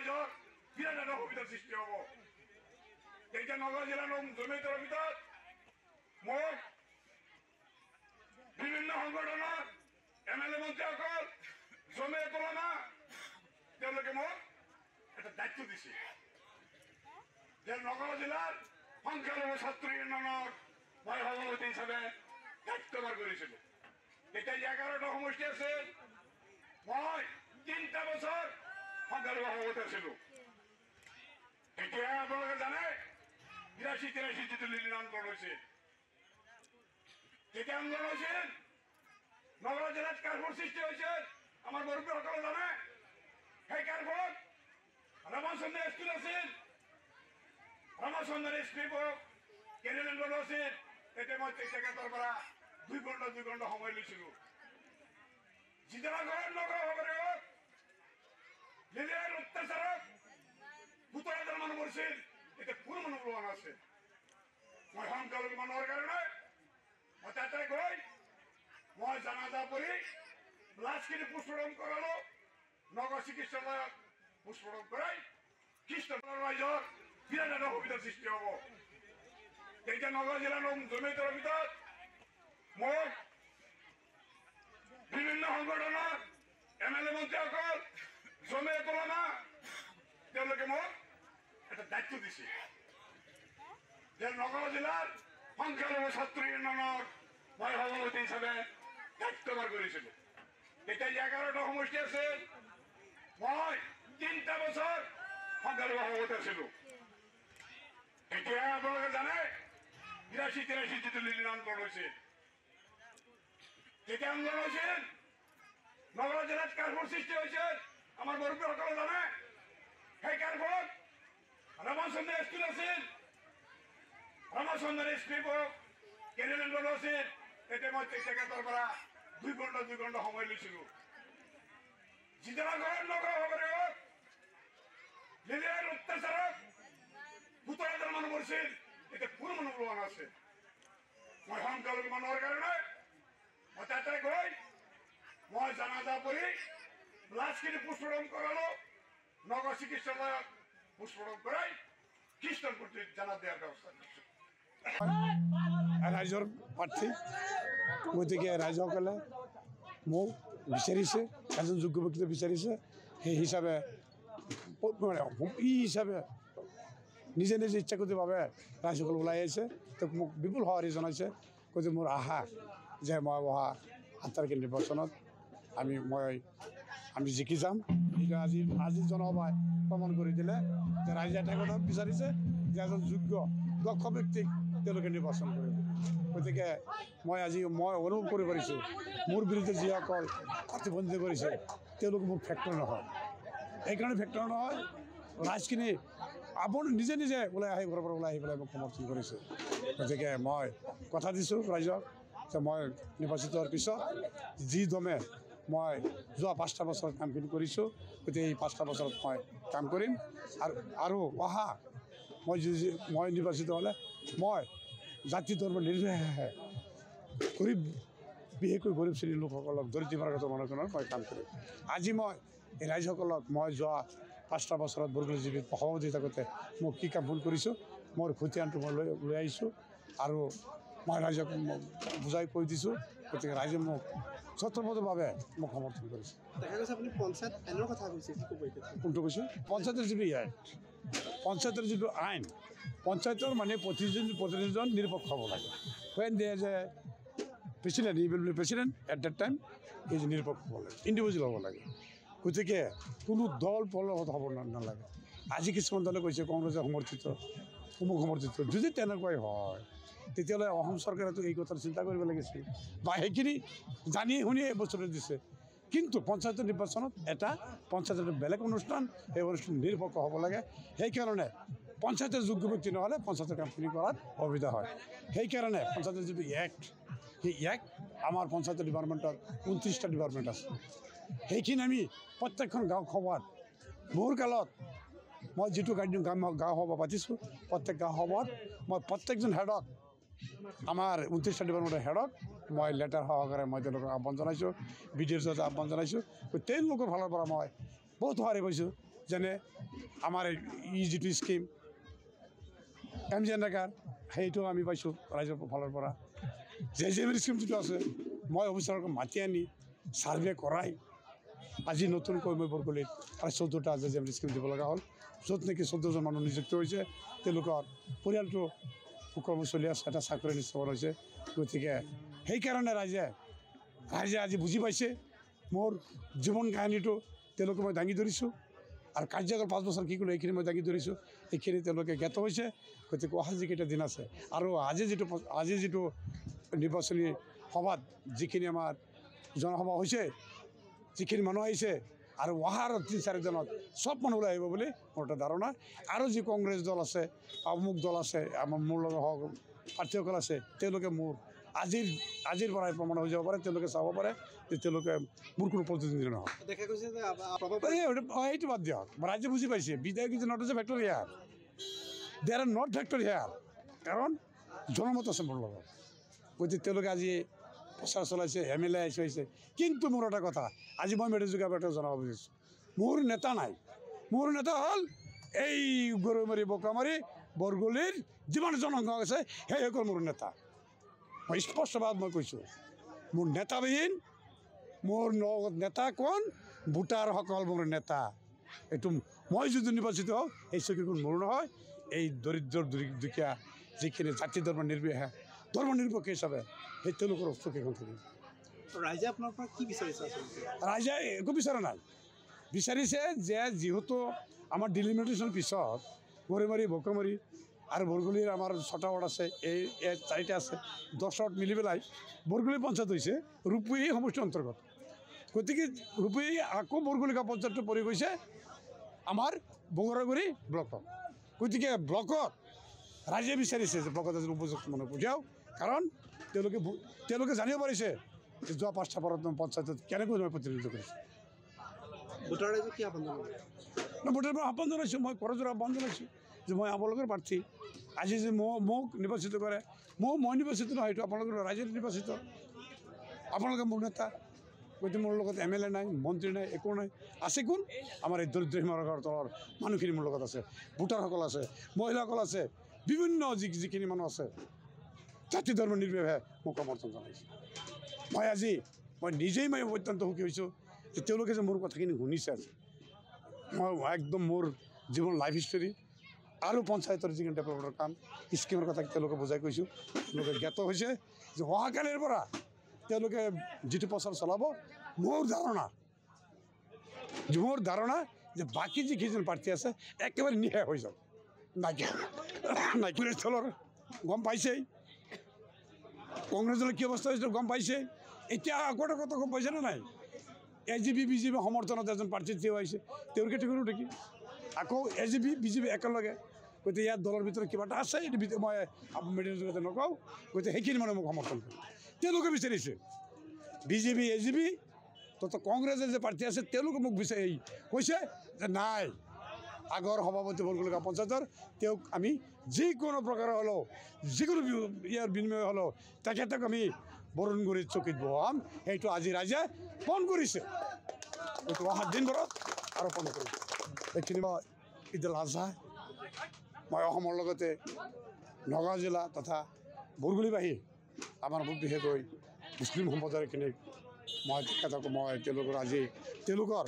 ৰাইজৰ বিৰাট এটা সুবিধাৰ সৃষ্টি হ'ব। এতিয়া নগাঁও জিলাৰ জমিয়তৰ ভিতৰত মোক বিভিন্ন সংগঠনৰ MLA মন্ত্ৰীসকল জমিয়ত উলামা তেওঁলোকে মোক এটা দায়িত্ব দিছে যে নগাঁও জিলাৰ সংখ্যালঘু ছাত্ৰ ইউনিয়নৰ মই সভাপতি হিচাপে দায়িত্বভাৰ কৰিছিলোঁ। তেতিয়া 11টা সমষ্টি আছে, মই 3টা বছৰ সংখ্যালঘু সভাপতি আছিলোঁ। এতিয়া আপোনালোকে জানে 82-83 যিটো লিলিন আন্দোলন হৈছিল, যেতিয়া আন্দোলন হৈছিল নগাঁও জিলাত কাৰ্ফুৰ সৃষ্টি হৈছিল, আমাৰ মুৰব্বীসকলে জানে। সেই কাৰ্ফুত ৰামচন্দ্ৰ স্কুল আছিল, ৰামচন্দ্ৰ স্কুলক কেনেলেন বল আছিল। তেতিয়া মই তেখেতৰ পৰা 2 ঘণ্টা সময় লৈছিলোঁ। যিদিনা ঘৰত নগাঁও সভাপতি লিলিয়াৰ অত্যাচাৰত 17,000 মানুহ মৰিছিল, এতিয়া কোনো মানুহ ওলোৱা নাছিল। মই সংখ্যালঘু মানুহৰ কাৰণে মই তাতে গৈ মই জানাজা পঢ়ি লাছখিনি পুষ্পৰণ কৰালো। নগাঁও চিকিৎসালয়ত পুষ্পৰণ কৰাই খ্ৰীষ্টানৰ ৰাইজৰ বিৰাট এটা সুবিধাৰ সৃষ্টি হ'ব। এতিয়া নগাঁও জিলাৰ জমিয়তৰ ভিতৰত মোক বিভিন্ন সংগঠনৰ MLA মন্ত্ৰীসকল জমিয়ত উলামা তেওঁলোকে মোক এটা দায়িত্ব দিছে যে নগাঁও জিলাৰ সংখ্যালঘু ছাত্ৰ ইউনিয়নৰ মই সভাপতি হিচাপে দায়িত্বভাৰ কৰিছিলোঁ। তেতিয়া 11টা সমষ্টি আছে, মই 3টা বছৰ সংখ্যালঘু সভাপতি আছিলোঁ। এতিয়া আপোনালোকে জানে 82-83 যিটো লিলিন আন্দোলন হৈছিল, তেতিয়া আন্দোলন হৈছিল নগাঁও জিলাত কাৰ্ফুৰ সৃষ্টি হৈছিল, আমাৰ মুৰব্বীসকলে জানে। সেই কাৰ্ফুত ৰামচন্দ্ৰ স্কুল আছিল, ৰামচন্দ্ৰ স্কুলক কেনেলেন বল আছিল। তেতিয়া মই তেখেতৰ পৰা 2 ঘণ্টা সময় লৈছিলোঁ। যিদিনা ঘৰত নগাঁও সভাপতি লিলিয়াৰ অত্যাচাৰত 17,000 মানুহ মৰিছিল, এতিয়া কোনো মানুহ ওলোৱা নাছিল। মই সংখ্যালঘু মানুহৰ কাৰণে মই তাতে গৈ মই জানাজা পঢ়ি লাছখিনি পুষ্পৰণ কৰালো। নগাঁও চিকিৎসালয়ত পুষ্পৰণ কৰাই খ্ৰীষ্টান প্ৰতি জানা দিয়াৰ ব্যৱস্থা কৰিছোঁ। ৰাইজৰ প্ৰাৰ্থী, গতিকে ৰাইজসকলে মোক বিচাৰিছে, এজন যোগ্য ব্যক্তি বিচাৰিছে। সেই হিচাপে নিজে ইচ্ছাকৃতভাৱে ৰাইজসকল ওলাই আহিছে। তেওঁক মোক বিপুল সঁহাৰি জনাইছে। গতিকে মোৰ আশা যে মই অহা 7 তাৰিখে নিৰ্বাচনত আমি জিকি যাম। আজি জনসভাই প্ৰমাণ কৰি দিলে যে ৰাইজে এটা কথা বিচাৰিছে যে এজন যোগ্য দক্ষ ব্যক্তিক তেওঁলোকে নিৰ্বাচন কৰিব। গতিকে মই অনুভৱ কৰি পাৰিছোঁ, মোৰ বিৰুদ্ধে যিসকল প্ৰতিবন্ধী কৰিছে তেওঁলোক মোৰ ফেক্টৰ নহয়। এইকাৰণে ফেক্টৰ নহয়, ৰাইজখিনি আপুনি নিজে ওলাই আহি ঘৰৰ পৰা ওলাই আহি পেলাই মোক সমৰ্থন কৰিছে। গতিকে মই কথা দিছোঁ ৰাইজক যে মই নিৰ্বাচিত হোৱাৰ পিছত যি দমে মই যোৱা 5টা বছৰত কামখিনি কৰিছোঁ, গতিকে এই 5টা বছৰত মই কাম কৰিম। আৰু অহা মই নিৰ্বাচিত হ'লে মই জাতি ধৰ্ম নিৰ্বিশেষে বিশেষকৈ গৰীব শ্ৰেণীৰ লোকসকলক, দৰিদ্ৰ মাৰ্গত মানুহজনৰ মই কাম কৰিম। আজি মই এই ৰাইজসকলক মই যোৱা 5টা বছৰত বৰগুৰিজীৱিত সভাপতি থাকোঁতে মোক কি কাম ভুল কৰিছোঁ মোৰ খতিয়ানটো মই লৈ আহিছোঁ আৰু মই ৰাইজক বুজাই কৈ দিছোঁ। গতিকে ৰাইজে মোক স্বতঃস্ফূৰ্তভাৱে মোক সমৰ্থন কৰিছে। কোনটো কৈছোঁ? পঞ্চায়তৰ যিটো পঞ্চায়তৰ যিটো আইন, পঞ্চায়তৰ মানে প্ৰতিনিধিজন নিৰপেক্ষ হ'ব লাগে। when there is a president, he will be president at that time, he is নিৰপেক্ষ হ'ব লাগে, ইণ্ডিভিজুৱেল হ'ব লাগে। গতিকে কোনো দল পলত হ'ব নালাগে। আজি কিছুমান দলে কৈছে কংগ্ৰেছে সমৰ্থিত, অমুক সমৰ্থিত। যদি তেনেকুৱাই হয় তেতিয়াহ'লে অসম চৰকাৰেতো এই কথা চিন্তা কৰিব লাগিছিল বা সেইখিনি জানি শুনি এই বস্তুটো দিছে। কিন্তু পঞ্চায়তৰ নিৰ্বাচনত এটা পঞ্চায়তৰ বেলেগ অনুষ্ঠান, সেই অনুষ্ঠান নিৰপেক্ষ হ'ব লাগে। সেইকাৰণে পঞ্চায়তৰ যোগ্য ব্যক্তি নহ'লে পঞ্চায়তৰ কামখিনি কৰাত অসুবিধা হয়। সেইকাৰণে পঞ্চায়তৰ যিটো এক্ট, সেই এক্ট আমাৰ পঞ্চায়তৰ ডিপাৰ্টমেণ্টত 29টা ডিপাৰ্টমেণ্ট আছে। সেইখিনি আমি প্ৰত্যেকখন গাঁও সভাত মোৰ কালত মই যিটো গাঁও সভা পাতিছোঁ, প্ৰত্যেক গাঁও সভাত মই প্ৰত্যেকজন হেডক, আমাৰ 29টা ডিপাৰ্টমেণ্টৰ হেডক মই লেটাৰ সহকাৰে মই তেওঁলোকক আহ্বান জনাইছোঁ, BDOৰ আহ্বান জনাইছোঁ। তেওঁলোকৰ ফালৰ পৰা মই বহুত সঁহাৰি পাইছোঁ। যেনে আমাৰ ই যিটো স্কিম MGNREGA সেইটো আমি পাইছোঁ ৰাইজৰ ফালৰ পৰা JJM স্কিম যিটো আছে মই অফিচাৰক মাতি আনি ছাৰ্ভে কৰাই আজি নতুনকৈ মই বৰগুলিত প্ৰায় 14টা JJM স্কিম দিব লগা হ'ল য'ত নেকি 14জন মানুহ নিযুক্ত হৈছে তেওঁলোকৰ পৰিয়ালটো সুকৰ্ম চলি আছে এটা চাকৰি নিশ্চয় হৈছে গতিকে সেইকাৰণে ৰাইজে আজি বুজি পাইছে মোৰ জীৱন কাহিনীটো তেওঁলোকে মই দাঙি ধৰিছোঁ আৰু কাৰ্যকাল 5 বছৰ কি কৰিলোঁ এইখিনি মই দাঙি ধৰিছোঁ এইখিনি তেওঁলোকে জ্ঞাত হৈছে গতিকে অহা যিকেইটা দিন আছে আৰু আজি যিটো নিৰ্বাচনী সভাত যিখিনি আমাৰ জনসভা হৈছে যিখিনি মানুহ আহিছে আৰু অহাৰ 3-4 দিনত চব মানুহ ওলাই আহিব বুলি মোৰ এটা ধাৰণা আৰু যি কংগ্ৰেছ দল আছে অমুক দল আছে আমাৰ মোৰ লগত প্ৰাৰ্থীসকল আছে তেওঁলোকে মোৰ আজিৰ পৰাই প্ৰমাণ হৈ যাব পাৰে তেওঁলোকে চাব পাৰে যে তেওঁলোকে মোৰ কোনো প্ৰতিদ্বন্দ্বী নহয় দেখা গৈছে যে সেইটো বাদ দিয়ক ৰাইজে বুজি পাইছে বিধায়ক is not a factor here they are not factor here কাৰণ জনমত আছে মোৰ লগত গতিকে তেওঁলোকে আজি প্ৰচাৰ চলাইছে MLA হৈছে কিন্তু মোৰ এটা কথা আজি মই মেডিযোগে এটা জনাব বিচাৰিছোঁ মোৰ নেতা নাই মোৰ নেতা হ'ল এই গৰুমাৰী বোকামাৰী বৰগুলিৰ যিমান জনসংখ্যা আছে সেইসকল মোৰ নেতা মই স্পষ্টভাৱে মই কৈছোঁ মোৰ নেতাবিহীন মোৰ নেতা কোন ভোটাৰসকল মোৰ নেতা এইটো মই যদি নিৰ্বাচিত হওঁ এই চকীখন মোৰ নহয় এই দৰিদ্ৰ দুখীয়া যিখিনি জাতি ধৰ্ম নিৰপেক্ষ হিচাপে সেই তেওঁলোকৰ চকীখন থাকিব ৰাইজে আপোনাৰ পৰা কি বিচাৰিছে ৰাইজে একো বিচৰা নাই বিচাৰিছে যে যিহেতু আমাৰ ডিলিমিটেশ্যনৰ পিছত গৰুমাৰী বোকামাৰী আৰু বৰগুলিৰ আমাৰ 6টা ৱাৰ্ড আছে এই 4টা আছে 10 ৱাৰ্ড মিলি পেলাই বৰগুলি পঞ্চায়ত হৈছে ৰূপপুৰী সমষ্টিৰ অন্তৰ্গত গতিকে ৰূপপুৰী আকৌ বৰগুলিকা পঞ্চায়তটো পৰি গৈছে আমাৰ বঙৰাগুৰি ব্লকত গতিকে ব্লকত ৰাইজে বিচাৰিছে যে ব্লকত এজন উপযুক্ত মানুহ পঠিয়াওক কাৰণ তেওঁলোকে জানিব পাৰিছে যে যোৱা 5টা পঞ্চায়তত কেনেকৈ মই প্ৰতিনিধিত্ব কৰিছোঁ ভোটাৰ ৰাইজক কি আহ্বান জনাব ভোটাৰ পৰা আহ্বান জনাইছোঁ মই কৰজোৰা আহ্বান জনাইছোঁ যে মই আপোনালোকৰ প্ৰাৰ্থী আজি যে মোক নিৰ্বাচিত কৰে মই নিৰ্বাচিত নহয় সেইটো আপোনালোকৰ ৰাইজে নিৰ্বাচিত আপোনালোকে মোৰ নেতা গতিকে মোৰ লগত MLA নাই মন্ত্ৰী নাই একো নাই আছে কোন আমাৰ এই দৰিদ্ৰ সীমাৰেখাৰ তলৰ মানুহখিনি মোৰ লগত আছে ভোটাৰসকল আছে মহিলাসকল আছে বিভিন্ন যিখিনি মানুহ আছে জাতি ধৰ্ম নিৰ্বিশেষে মোক সমৰ্থন জনাইছে মই নিজেই অত্যন্ত সুখী হৈছোঁ যে তেওঁলোকে যে মোৰ কথাখিনি শুনিছে আজি মই একদম মোৰ জীৱন লাইফ হিষ্টৰী আৰু পঞ্চায়তৰ যিখিনি ডেভেলপমেণ্টৰ কাম স্কিমৰ কথা তেওঁলোকে বুজাই কৈছোঁ তেওঁলোকে জ্ঞাত হৈছে যে অহাকালিৰ পৰা তেওঁলোকে যিটো প্ৰচাৰ চলাব মোৰ ধাৰণা যে বাকী যিকেইজন প্ৰাৰ্থী আছে একেবাৰে নিশেষ হৈ যাব নাইকিয়া স্থলৰ গম পাইছেই কংগ্ৰেছ দলৰ কি অৱস্থা হৈছিল গম পাইছে এতিয়া আগতে কথা গম পাইছেনে নাই AGP BJP সমৰ্থনত এজন প্ৰাৰ্থী থিয় হৈছে তেওঁৰ কেটেগৰী থাকি আকৌ AGP BJP একেলগে গতিকে ইয়াৰ দলৰ ভিতৰত কিবা এটা আছে এইটো মই মিডিয়াৰ জৰিয়তে নকওঁ গতিকে সেইখিনি মানুহে মোক সমৰ্থন কৰে তেওঁলোকে বিচাৰিছে BJP AGP তথা কংগ্ৰেছৰ যে প্ৰাৰ্থী আছে তেওঁলোকে মোক বিচাৰি কৈছে যে নাই আগৰ সভাপতি বৰগুলিকা পঞ্চায়তৰ তেওঁক আমি যিকোনো প্ৰকাৰৰ হ'লেও যিকোনো ইয়াৰ বিনিময় হ'লেও তেখেতক আমি বৰুণগুৰিত চকীত বহাম সেইটো আজি ৰাইজে ফোন কৰিছে এইটো অহা দিনবোৰত আৰু ফোন কৰিছে এইখিনি মই ঈদ-উল আজহা মই অসমৰ লগতে নগাঁও জিলা তথা বৰগুলিবাসী আমাৰ বিশেষকৈ মুছলিম সম্প্ৰদায়খিনিক মই তেওঁলোকৰ আজি তেওঁলোকৰ